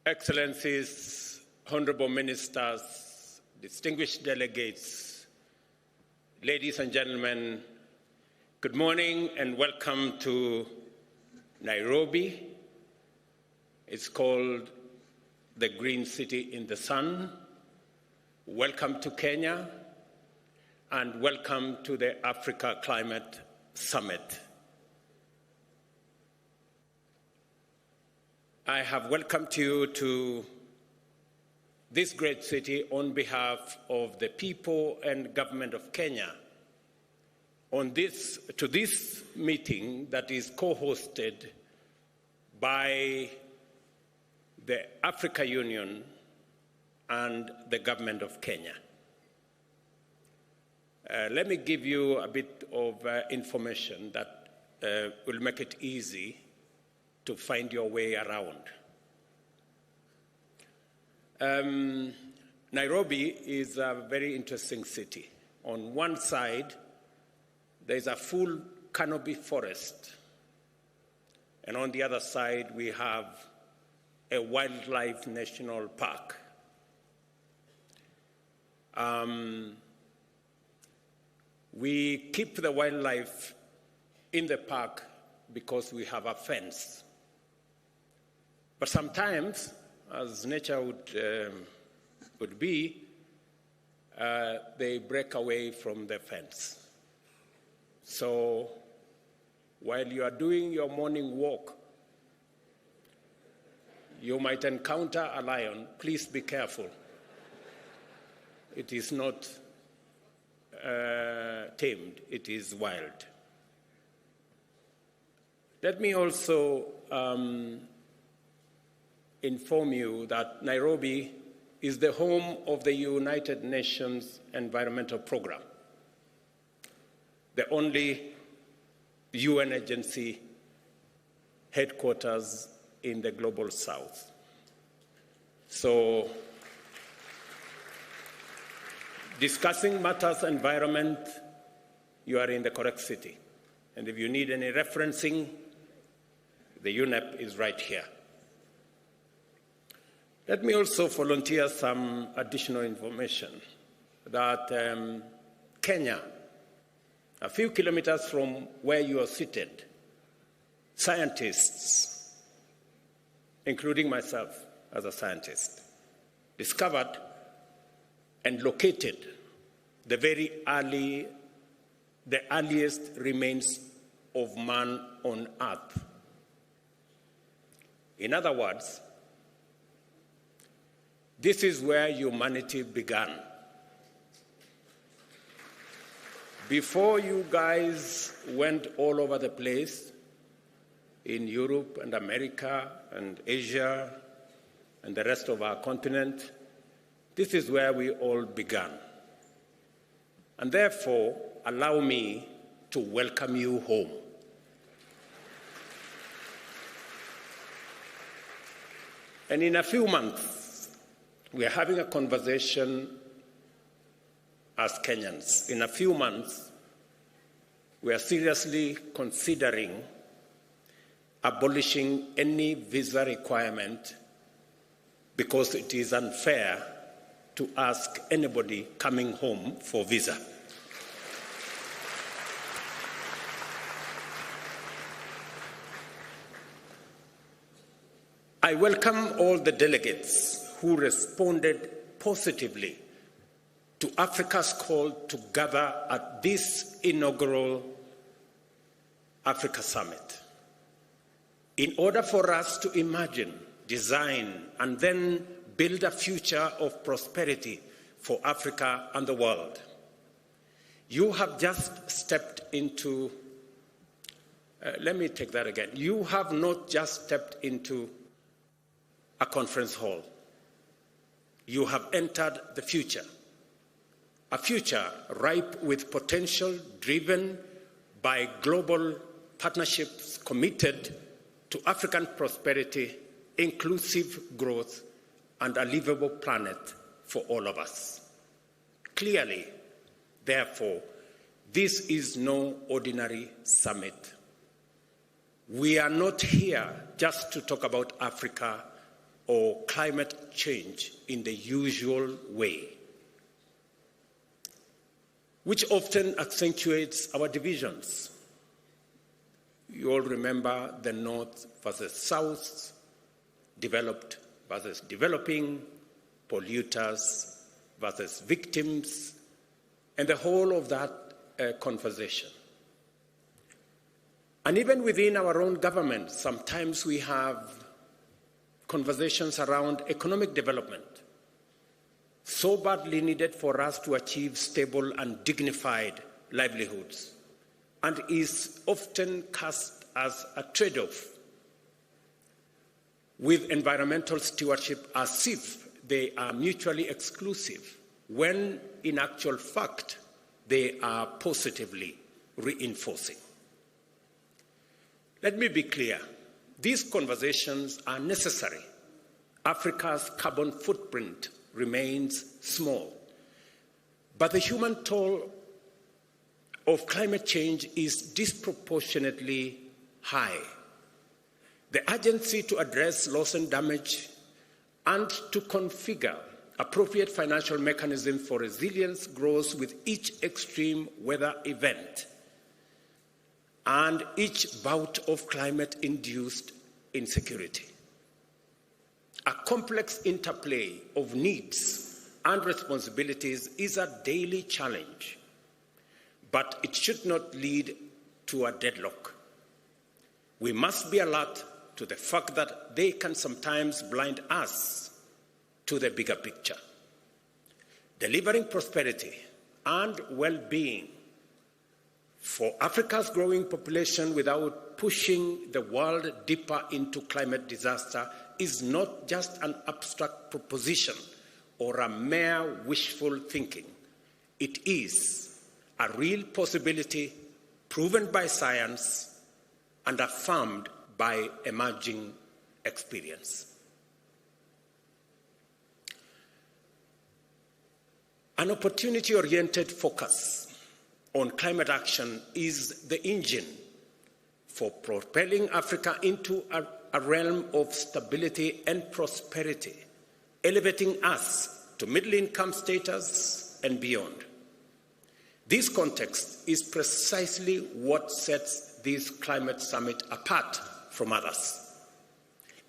Excellencies, honorable ministers, distinguished delegates, ladies and gentlemen, good morning and welcome to Nairobi. It's called the Green City in the Sun. Welcome to Kenya and welcome to the Africa Climate Summit. I have welcomed you to this great city on behalf of the people and government of Kenya to this meeting that is co-hosted by the Africa Union and the government of Kenya. Let me give you a bit of information that will make it easy to find your way around. Nairobi is a very interesting city. On one side, there's a full canopy forest, and on the other side, we have a wildlife national park. We keep the wildlife in the park because we have a fence. But sometimes, as nature would be, they break away from the fence. So while you are doing your morning walk, you might encounter a lion. Please be careful. It is not tamed, it is wild. Let me also inform you that Nairobi is the home of the United Nations Environmental Programme, the only UN agency headquarters in the global south. So, discussing matters environment, you are in the correct city. And if you need any referencing, the UNEP is right here. Let me also volunteer some additional information that Kenya, a few kilometers from where you are seated, scientists, including myself as a scientist, discovered and located the earliest remains of man on Earth. In other words, this is where humanity began. Before you guys went all over the place, in Europe and America and Asia and the rest of our continent, this is where we all began. And therefore, allow me to welcome you home. And in a few months, we are having a conversation as Kenyans. In a few months, we are seriously considering abolishing any visa requirement because it is unfair to ask anybody coming home for visa. I welcome all the delegates who responded positively to Africa's call to gather at this inaugural Africa Summit. In order for us to imagine, design, and then build a future of prosperity for Africa and the world. You have just stepped into, let me take that again. You have not just stepped into a conference hall. You have entered the future, a future ripe with potential driven by global partnerships committed to African prosperity, inclusive growth, and a livable planet for all of us. Clearly, therefore, this is no ordinary summit. We are not here just to talk about Africa or climate change in the usual way, which often accentuates our divisions. You all remember the North versus South, developed versus developing, polluters versus victims, and the whole of that conversation. And even within our own government, sometimes we have conversations around economic development, so badly needed for us to achieve stable and dignified livelihoods, and is often cast as a trade-off with environmental stewardship as if they are mutually exclusive, when in actual fact they are positively reinforcing. Let me be clear. These conversations are necessary. Africa's carbon footprint remains small, but the human toll of climate change is disproportionately high. The urgency to address loss and damage and to configure appropriate financial mechanisms for resilience grows with each extreme weather event and each bout of climate-induced insecurity. A complex interplay of needs and responsibilities is a daily challenge, but it should not lead to a deadlock. We must be alert to the fact that they can sometimes blind us to the bigger picture. Delivering prosperity and well-being for Africa's growing population without pushing the world deeper into climate disaster is not just an abstract proposition or a mere wishful thinking. It is a real possibility proven by science and affirmed by emerging experience. An opportunity-oriented focus on climate action is the engine for propelling Africa into a realm of stability and prosperity, elevating us to middle-income status and beyond. This context is precisely what sets this climate summit apart from others.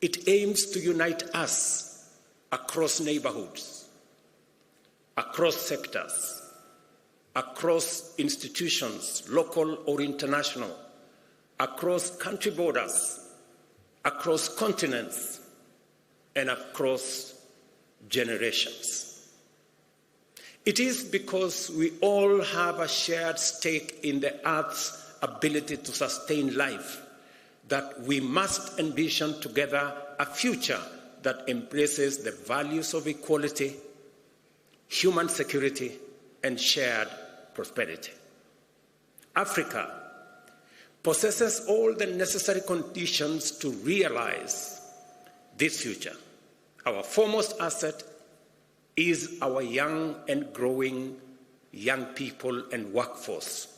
It aims to unite us across neighborhoods, across sectors, across institutions, local or international, across country borders, across continents, and across generations. It is because we all have a shared stake in the Earth's ability to sustain life that we must envision together a future that embraces the values of equality, human security, and shared prosperity. Africa possesses all the necessary conditions to realize this future. Our foremost asset is our young and growing young people and workforce,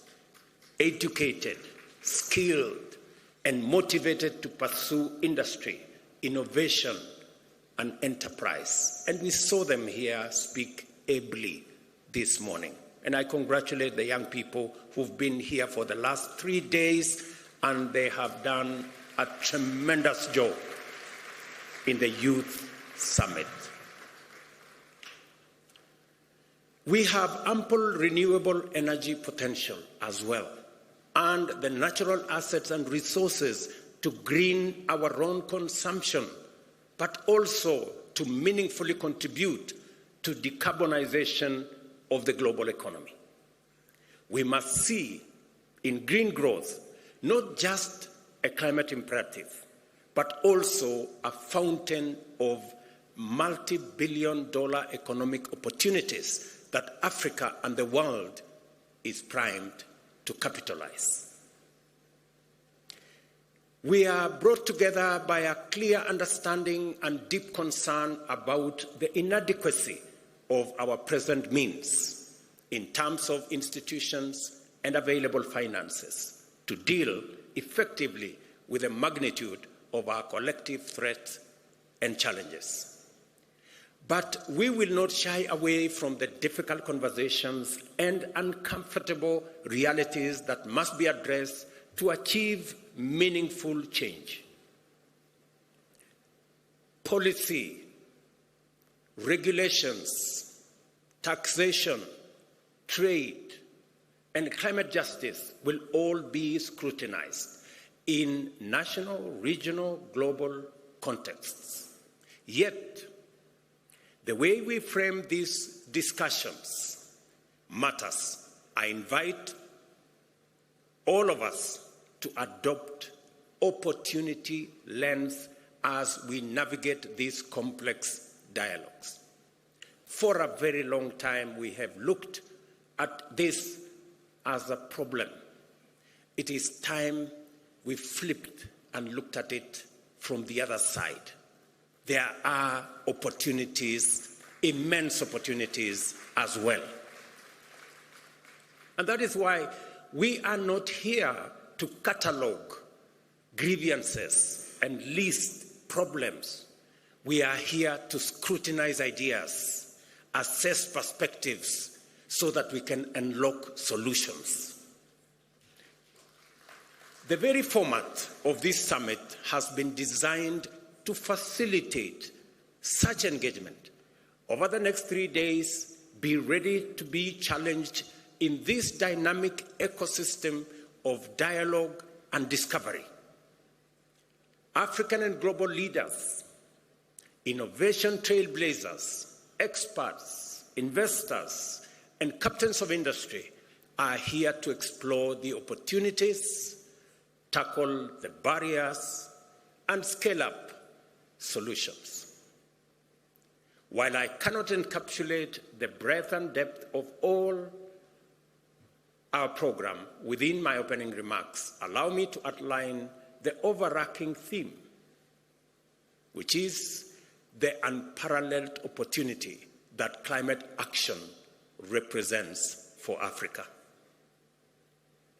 educated, skilled, and motivated to pursue industry, innovation, and enterprise. And we saw them here speak ably this morning. And I congratulate the young people who've been here for the last 3 days, and they have done a tremendous job in the Youth Summit. We have ample renewable energy potential as well, and the natural assets and resources to green our own consumption, but also to meaningfully contribute to decarbonization of the global economy. We must see in green growth not just a climate imperative, but also a fountain of multi-billion-dollar economic opportunities that Africa and the world is primed to capitalize. We are brought together by a clear understanding and deep concern about the inadequacy of our present means in terms of institutions and available finances to deal effectively with the magnitude of our collective threat and challenges. But we will not shy away from the difficult conversations and uncomfortable realities that must be addressed to achieve meaningful change. Policy, regulations, taxation, trade, and climate justice will all be scrutinized in national, regional, global contexts. Yet, the way we frame these discussions matters. I invite all of us to adopt opportunity lens as we navigate these complex dialogues. For a very long time, we have looked at this as a problem. It is time we flipped and looked at it from the other side. There are opportunities, immense opportunities as well. And that is why we are not here to catalogue grievances and list problems. We are here to scrutinize ideas, assess perspectives, so that we can unlock solutions. The very format of this summit has been designed to facilitate such engagement. Over the next 3 days, be ready to be challenged in this dynamic ecosystem of dialogue and discovery. African and global leaders, innovation trailblazers, experts, investors, and captains of industry are here to explore the opportunities, tackle the barriers, and scale up solutions. While I cannot encapsulate the breadth and depth of all our program within my opening remarks, allow me to outline the overarching theme, which is the unparalleled opportunity that climate action represents for Africa.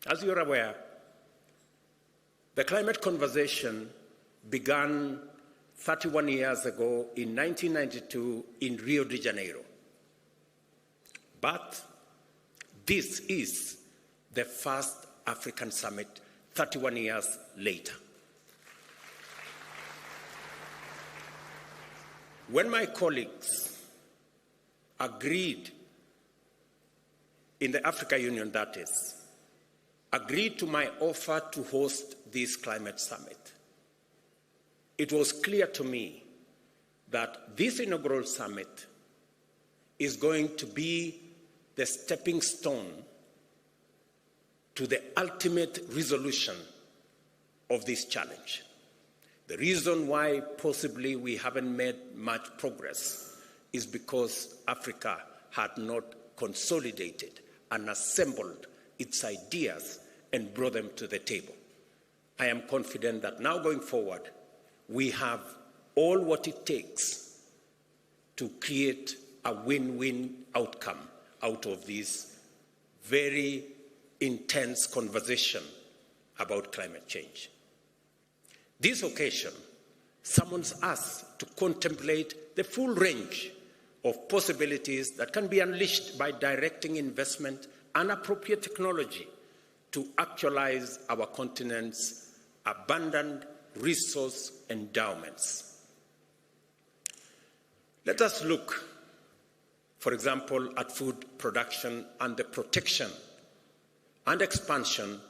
As you're aware, the climate conversation began 31 years ago in 1992 in Rio de Janeiro. But this is the first African summit 31 years later. When my colleagues agreed, in the Africa Union that is, agreed to my offer to host this climate summit, it was clear to me that this inaugural summit is going to be the stepping stone to the ultimate resolution of this challenge. The reason why possibly we haven't made much progress is because Africa had not consolidated and assembled its ideas and brought them to the table. I am confident that now going forward, we have all what it takes to create a win-win outcome out of this very intense conversation about climate change. This occasion summons us to contemplate the full range of possibilities that can be unleashed by directing investment and appropriate technology to actualize our continent's abundant resource endowments. Let us look, for example, at food production and the protection and expansion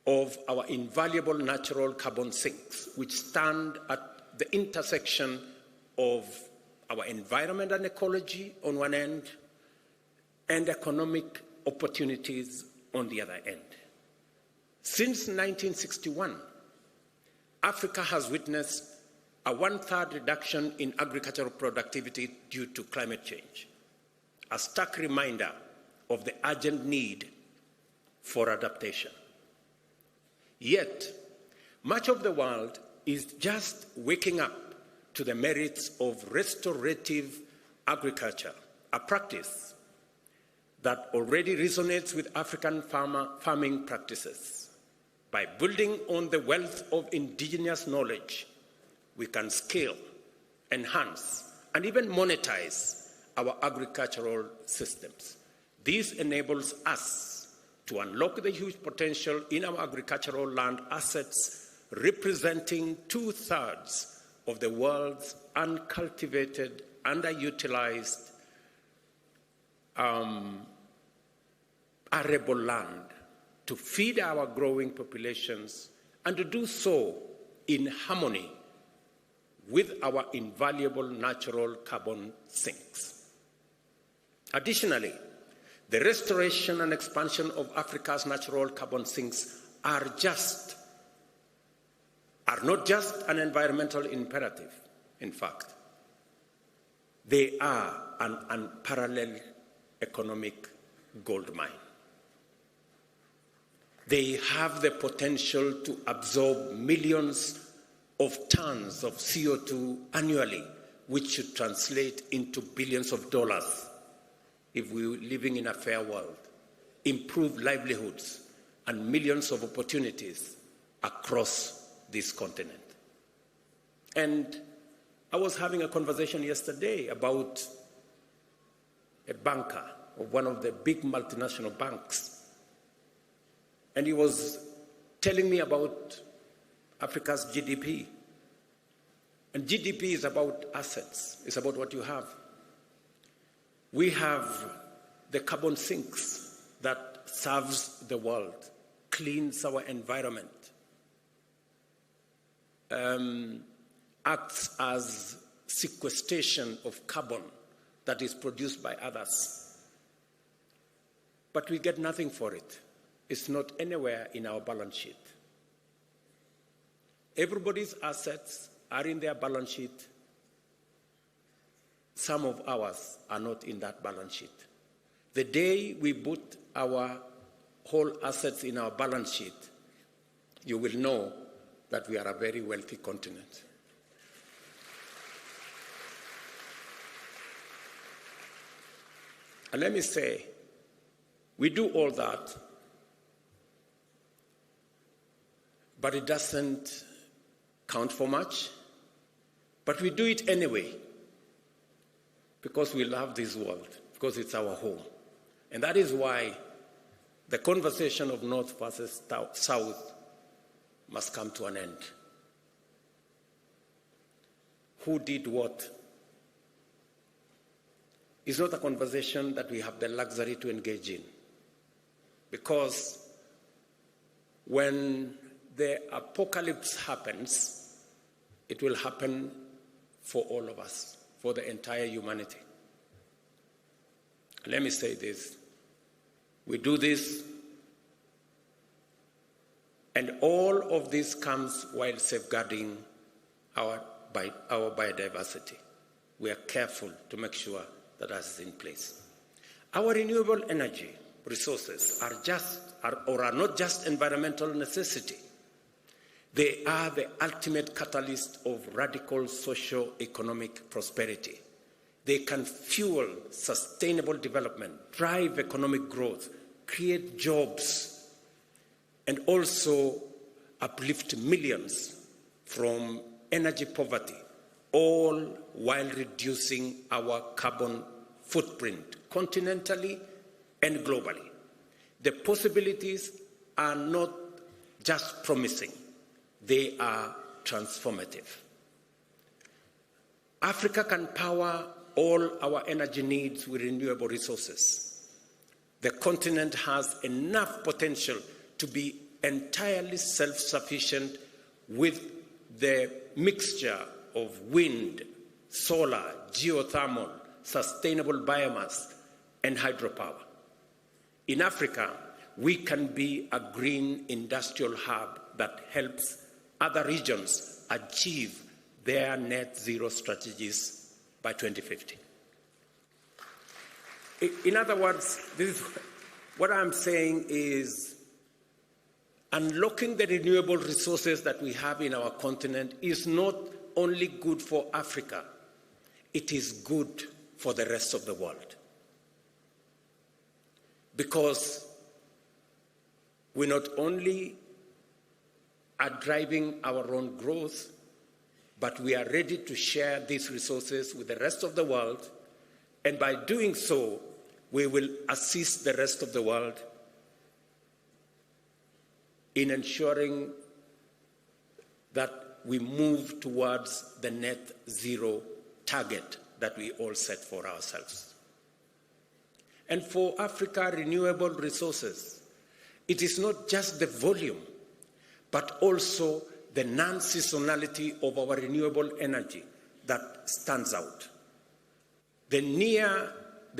of our invaluable natural carbon sinks, which stand at the intersection of our environment and ecology on one end, and economic opportunities on the other end. Since 1961, Africa has witnessed a 1/3 reduction in agricultural productivity due to climate change, a stark reminder of the urgent need for adaptation. Yet, much of the world is just waking up to the merits of restorative agriculture, a practice that already resonates with African farming practices. By building on the wealth of indigenous knowledge, we can scale enhance, and even monetize our agricultural systems. This enables us to unlock the huge potential in our agricultural land assets, representing 2/3 of the world's uncultivated, underutilized arable land, to feed our growing populations, and to do so in harmony with our invaluable natural carbon sinks. Additionally, the restoration and expansion of Africa's natural carbon sinks are not just an environmental imperative. In fact, they are an unparalleled economic goldmine. They have the potential to absorb millions of tons of CO2 annually, which should translate into billions of dollars if we were living in a fair world, improve livelihoods, and millions of opportunities across this continent. And I was having a conversation yesterday about a banker of one of the big multinational banks, and he was telling me about Africa's GDP. And GDP is about assets. It's about what you have. We have the carbon sinks that serves the world, cleans our environment, acts as sequestration of carbon that is produced by others. But we get nothing for it. It's not anywhere in our balance sheet. Everybody's assets are in their balance sheet. Some of ours are not in that balance sheet. The day we put our whole assets in our balance sheet, you will know that we are a very wealthy continent. And let me say, we do all that, but it doesn't count for much. But we do it anyway, because we love this world, because it's our home. And that is why the conversation of North versus South must come to an end. Who did what? It's not a conversation that we have the luxury to engage in, because when the apocalypse happens, it will happen for all of us, for the entire humanity. Let me say this. We do this, and all of this comes while safeguarding our biodiversity. We are careful to make sure that that is in place. Our renewable energy resources are not just environmental necessity. They are the ultimate catalyst of radical socio-economic prosperity. They can fuel sustainable development, drive economic growth, create jobs, and also uplift millions from energy poverty, all while reducing our carbon footprint continentally and globally. The possibilities are not just promising, they are transformative. Africa can power all our energy needs with renewable resources. The continent has enough potential to be entirely self-sufficient with the mixture of wind, solar, geothermal, sustainable biomass, and hydropower. In Africa, we can be a green industrial hub that helps other regions achieve their net zero strategies by 2050. In other words, what I'm saying is unlocking the renewable resources that we have in our continent is not only good for Africa, it is good for the rest of the world. Because we not only are driving our own growth, but we are ready to share these resources with the rest of the world, and by doing so, we will assist the rest of the world in ensuring that we move towards the net zero target that we all set for ourselves. And for Africa, renewable resources, it is not just the volume, but also the non-seasonality of our renewable energy that stands out. The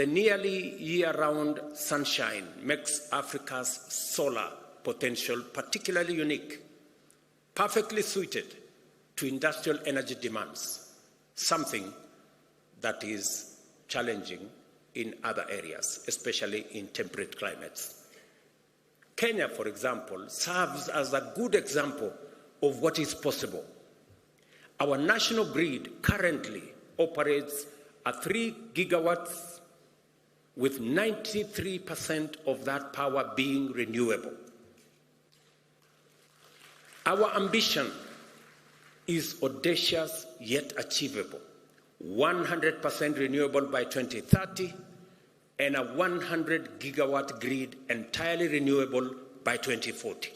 nearly year-round sunshine makes Africa's solar potential particularly unique, perfectly suited to industrial energy demands, something that is challenging in other areas, especially in temperate climates. Kenya, for example, serves as a good example of what is possible. Our national grid currently operates at 3 gigawatts, with 93% of that power being renewable. Our ambition is audacious yet achievable: 100% renewable by 2030 and a 100 gigawatt grid entirely renewable by 2040.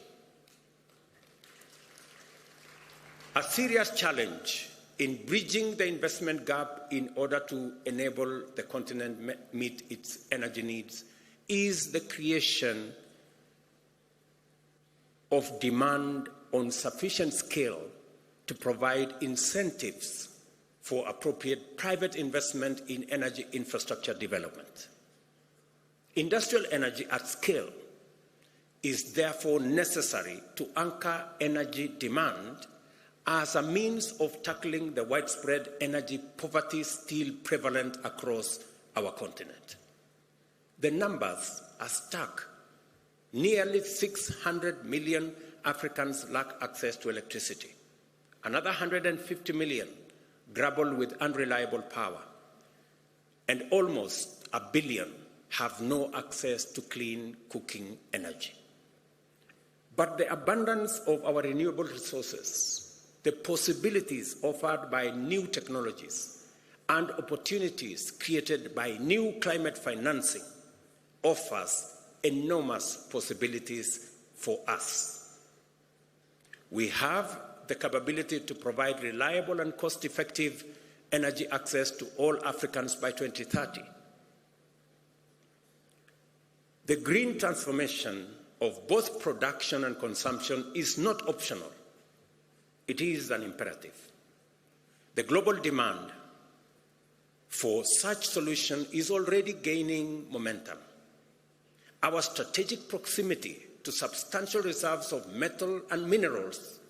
A serious challenge in bridging the investment gap in order to enable the continent meet its energy needs is the creation of demand on sufficient scale to provide incentives for appropriate private investment in energy infrastructure development. Industrial energy at scale is therefore necessary to anchor energy demand as a means of tackling the widespread energy poverty still prevalent across our continent. The numbers are stark. Nearly 600 million Africans lack access to electricity. Another 150 million grapple with unreliable power. And almost 1 billion have no access to clean cooking energy. But the abundance of our renewable resources, the possibilities offered by new technologies, and opportunities created by new climate financing offers enormous possibilities for us. We have the capability to provide reliable and cost-effective energy access to all Africans by 2030. The green transformation of both production and consumption is not optional. It is an imperative. The global demand for such solution is already gaining momentum. Our strategic proximity to substantial reserves of metal and minerals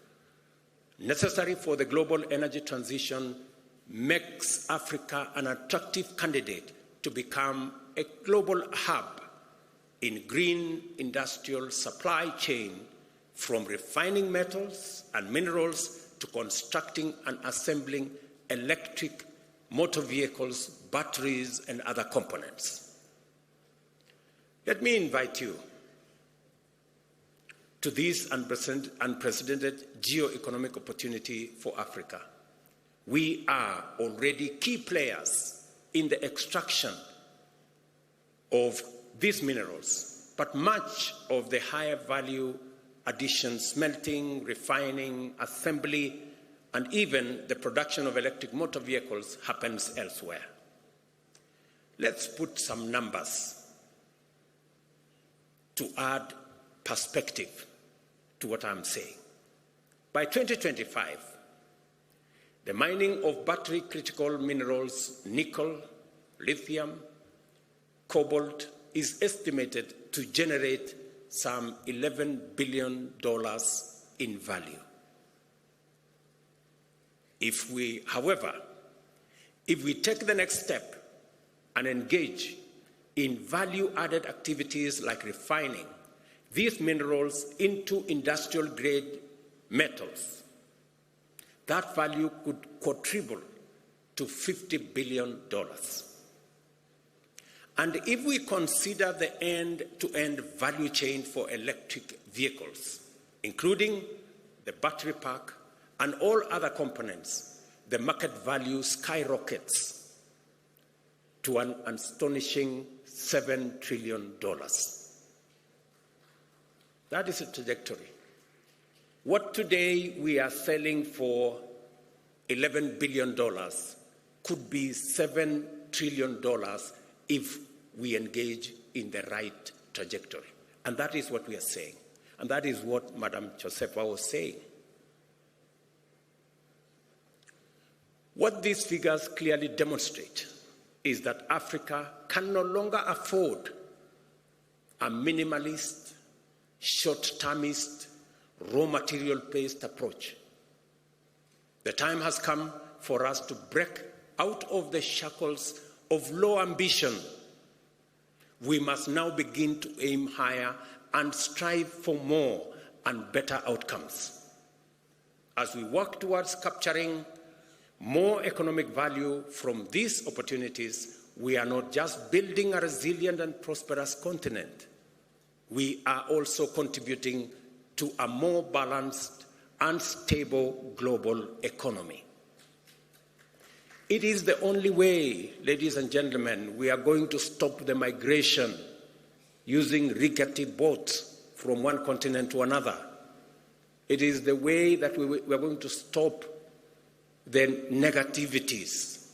necessary for the global energy transition makes Africa an attractive candidate to become a global hub in green industrial supply chain, from refining metals and minerals to constructing and assembling electric motor vehicles, batteries, and other components. Let me invite you to this unprecedented geo-economic opportunity for Africa. We are already key players in the extraction of these minerals, but much of the higher value addition, smelting, refining, assembly, and even the production of electric motor vehicles happens elsewhere. Let's put some numbers to add perspective to what I'm saying. By 2025, the mining of battery critical minerals, nickel, lithium, cobalt, is estimated to generate some $11 billion in value. However, if we take the next step and engage in value-added activities like refining these minerals into industrial-grade metals, that value could quadruple to $50 billion. And if we consider the end-to-end value chain for electric vehicles, including the battery pack and all other components, the market value skyrockets to an astonishing $7 trillion. That is a trajectory. What today we are selling for $11 billion could be $7 trillion if we engage in the right trajectory. And that is what we are saying. And that is what Madam Josefa was saying. What these figures clearly demonstrate is that Africa can no longer afford a minimalist, short-termist, raw material-based approach. The time has come for us to break out of the shackles of low ambition. We must now begin to aim higher and strive for more and better outcomes. As we work towards capturing more economic value from these opportunities, we are not just building a resilient and prosperous continent. We are also contributing to a more balanced and stable global economy. It is the only way, ladies and gentlemen, we are going to stop the migration using rickety boats from one continent to another. It is the way that we are going to stop the negativities.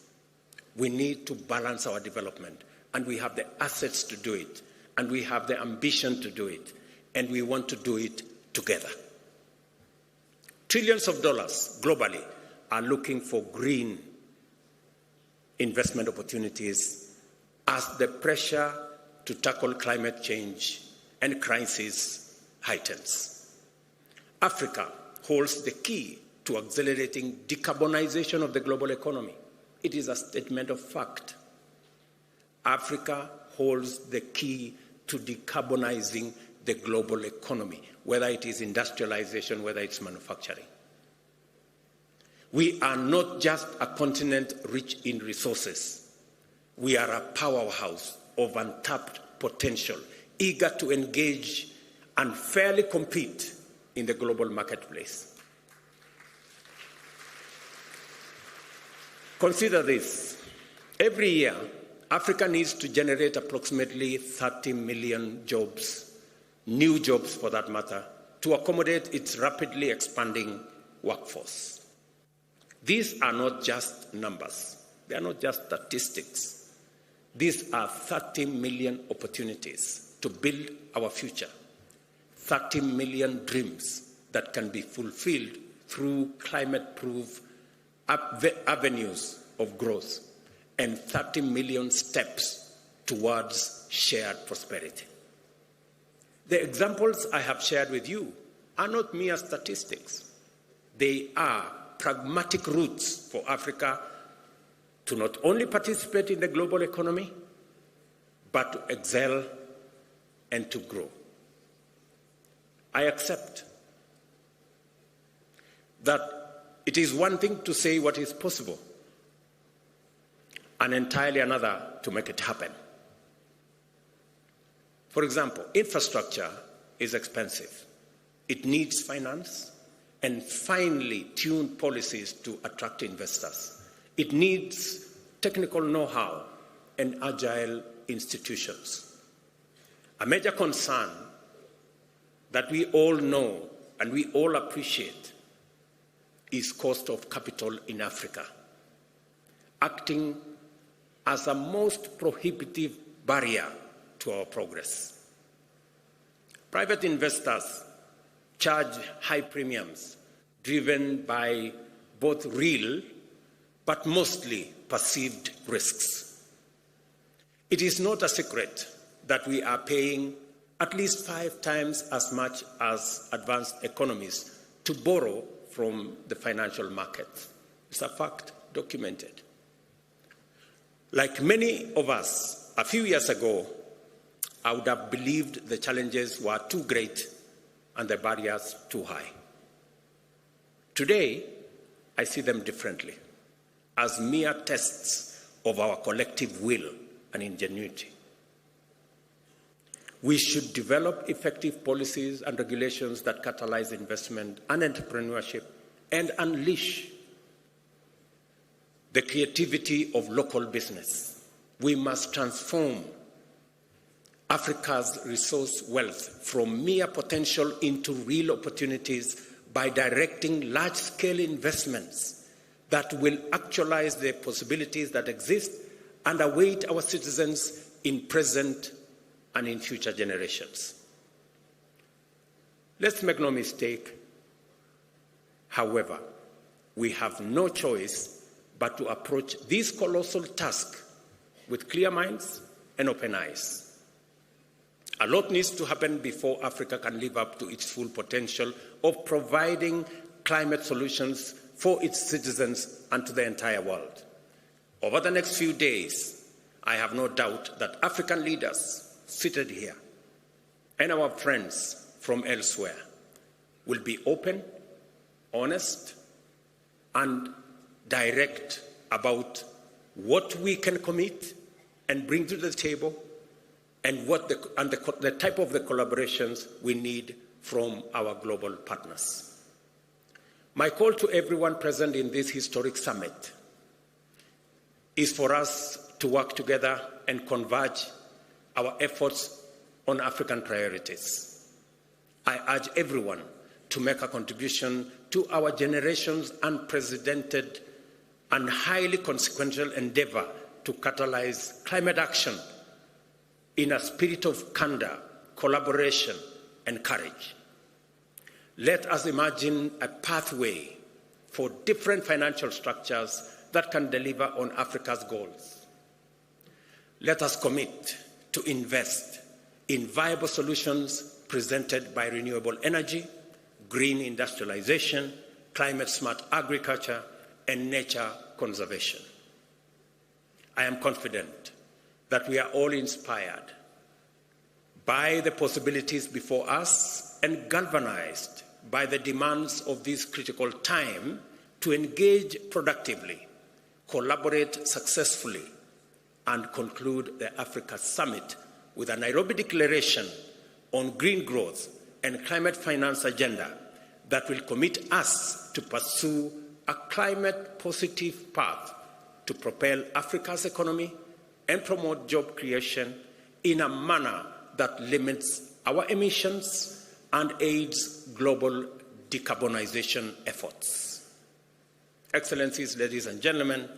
We need to balance our development, and we have the assets to do it, and we have the ambition to do it, and we want to do it together. Trillions of dollars globally are looking for green investment opportunities as the pressure to tackle climate change and crisis heightens. Africa holds the key to accelerating decarbonization of the global economy. It is a statement of fact. Africa holds the key to decarbonizing the global economy, whether it is industrialization, whether it's manufacturing. We are not just a continent rich in resources. We are a powerhouse of untapped potential, eager to engage and fairly compete in the global marketplace. Consider this. Every year, Africa needs to generate approximately 30 million jobs, new jobs for that matter, to accommodate its rapidly expanding workforce. These are not just numbers. They are not just statistics. These are 30 million opportunities to build our future, 30 million dreams that can be fulfilled through climate-proof avenues of growth, and 30 million steps towards shared prosperity. The examples I have shared with you are not mere statistics. They are pragmatic routes for Africa to not only participate in the global economy, but to excel and to grow. I accept that it is one thing to say what is possible, and entirely another to make it happen. For example, infrastructure is expensive. It needs finance and finely tuned policies to attract investors. It needs technical know-how and agile institutions. A major concern that we all know and we all appreciate is cost of capital in Africa, acting as a most prohibitive barrier to our progress. Private investors charge high premiums driven by both real but mostly perceived risks. It is not a secret that we are paying at least 5 times as much as advanced economies to borrow from the financial markets. It's a fact, documented. Like many of us, a few years ago, I would have believed the challenges were too great and the barriers too high. Today, I see them differently, as mere tests of our collective will and ingenuity. We should develop effective policies and regulations that catalyze investment and entrepreneurship and unleash the creativity of local business. We must transform Africa's resource wealth from mere potential into real opportunities by directing large-scale investments that will actualize the possibilities that exist and await our citizens in present and in future generations. Let's make no mistake, however, we have no choice but to approach this colossal task with clear minds and open eyes. A lot needs to happen before Africa can live up to its full potential of providing climate solutions for its citizens and to the entire world. Over the next few days, I have no doubt that African leaders seated here and our friends from elsewhere will be open, honest, and direct about what we can commit and bring to the table and the type of the collaborations we need from our global partners. My call to everyone present in this historic summit is for us to work together and converge our efforts on African priorities. I urge everyone to make a contribution to our generation's unprecedented and highly consequential endeavor to catalyze climate action in a spirit of candor, collaboration, and courage. Let us imagine a pathway for different financial structures that can deliver on Africa's goals. Let us commit to invest in viable solutions presented by renewable energy, green industrialization, climate-smart agriculture, and nature conservation. I am confident that we are all inspired by the possibilities before us and galvanized by the demands of this critical time to engage productively, collaborate successfully, and conclude the Africa Summit with a Nairobi Declaration on green growth and climate finance agenda that will commit us to pursue a climate-positive path to propel Africa's economy and promote job creation in a manner that limits our emissions and aids global decarbonization efforts. Excellencies, ladies and gentlemen,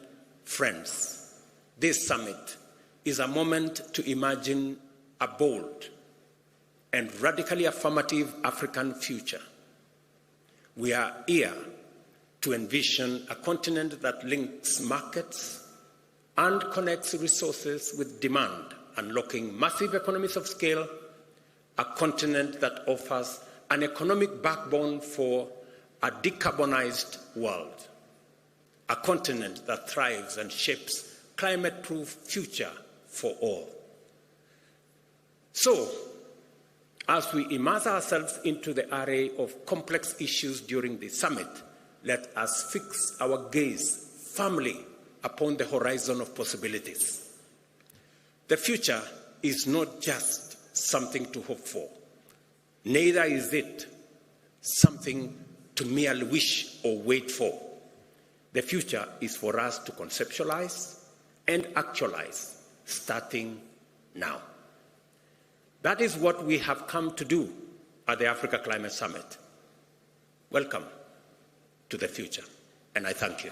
friends, this summit is a moment to imagine a bold and radically affirmative African future. We are here to envision a continent that links markets and connects resources with demand, unlocking massive economies of scale, a continent that offers an economic backbone for a decarbonized world, a continent that thrives and shapes climate-proof future for all. So, as we immerse ourselves into the array of complex issues during the summit, let us fix our gaze firmly upon the horizon of possibilities. The future is not just something to hope for. Neither is it something to merely wish or wait for. The future is for us to conceptualize and actualize, starting now. That is what we have come to do at the Africa Climate Summit. Welcome to the future, and I thank you.